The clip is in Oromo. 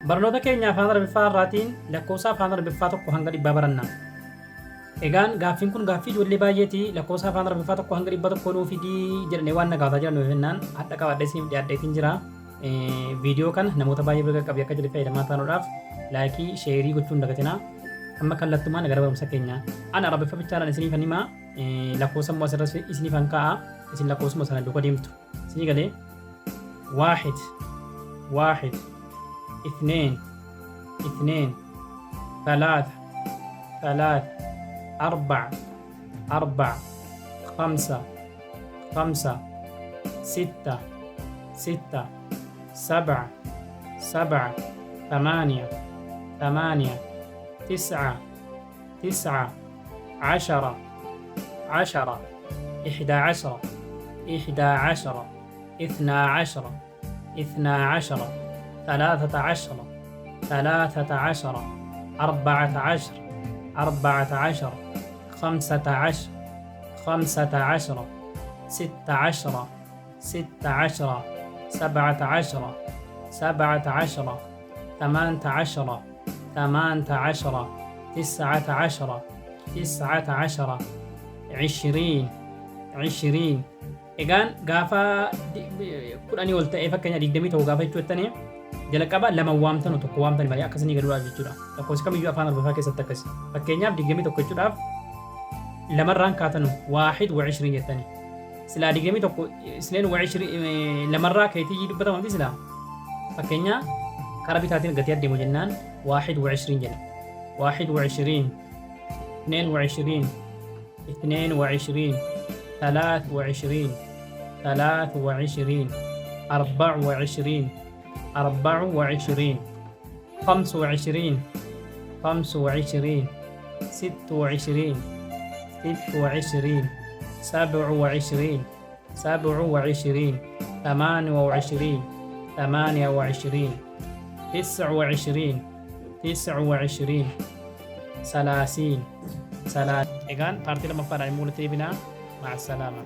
Barnoota keenya afaan Arabiffaa irraatiin lakkoofsa afaan Arabiffaa tokko hanga dhibbaa baranna. Egaan gaaffiin kun gaaffii ijoollee baay'eeti. Lakkoofsa afaan Arabiffaa tokko hanga dhibba tokko nuu fidii jedhanii waan na gaafataa jiran jennaan hadha qabadhee isiniif dhiyaadheetiin jira. Viidiyoo kana namoota baay'ee bira qaqqabee akka jedhe fayyadamaa ta'uudhaaf laayikii, sheerii gochuun dagatinaa. Amma kallattumaan gara barumsa keenya. Ani Arabiffa bichaadhaan isiniif himaa lakkoofsa immoo asirratti isiniif kaa'a. Isin lakkoofsuma sana duuka deemtu. Isinii galee واحد واحد اثنين اثنين ثلاثة ثلاثة أربعة أربعة خمسة خمسة ستة ستة سبعة سبعة ثمانية ثمانية تسعة تسعة عشرة عشرة إحدى عشرة إحدى عشرة اثنا عشرة اثنا عشرة ثلاثة عشرة ثلاثة عشرة أربعة عشر أربعة عشر خمسة عشر خمسة عشر ستة عشر ستة عشر سبعة عشر سبعة عشر ثمانية عشر ثمانية عشر تسعة عشر تسعة عشر عشرين عشرين. Egaan gaafa kudhanii ol ta'ee fakkeenya 20 ta'uu gaafa jechuuttanii jalqaba lama waamtanu tokko waamtani malee akkasanii galuudhaaf jechuudha. Lakkoofsi kamiyyuu afaan Arabiffaa keessatti akkasi. Fakkeenyaaf 21 jechuudhaaf lamarraan kaatanu واحد وعشرين jettani. Silaa 21 isleen lamarraa keetii dubbatamamti silaa. Fakkeenya karaa bitaatiin gatii adeemu jennaan واحد وعشرين jenna. واحد وعشرين اثنين وعشرين اثنين وعشرين ثلاث وعشرين ثلاث وعشرين أربع وعشرين أربع وعشرين خمس وعشرين خمس وعشرين ست وعشرين ست وعشرين سبع وعشرين سبع وعشرين ثمان وعشرين ثمانية وعشرين تسع وعشرين تسع وعشرين ثلاثين ثلاث. إيجان بارتي لما فرع مولتي بنا. مع السلامة.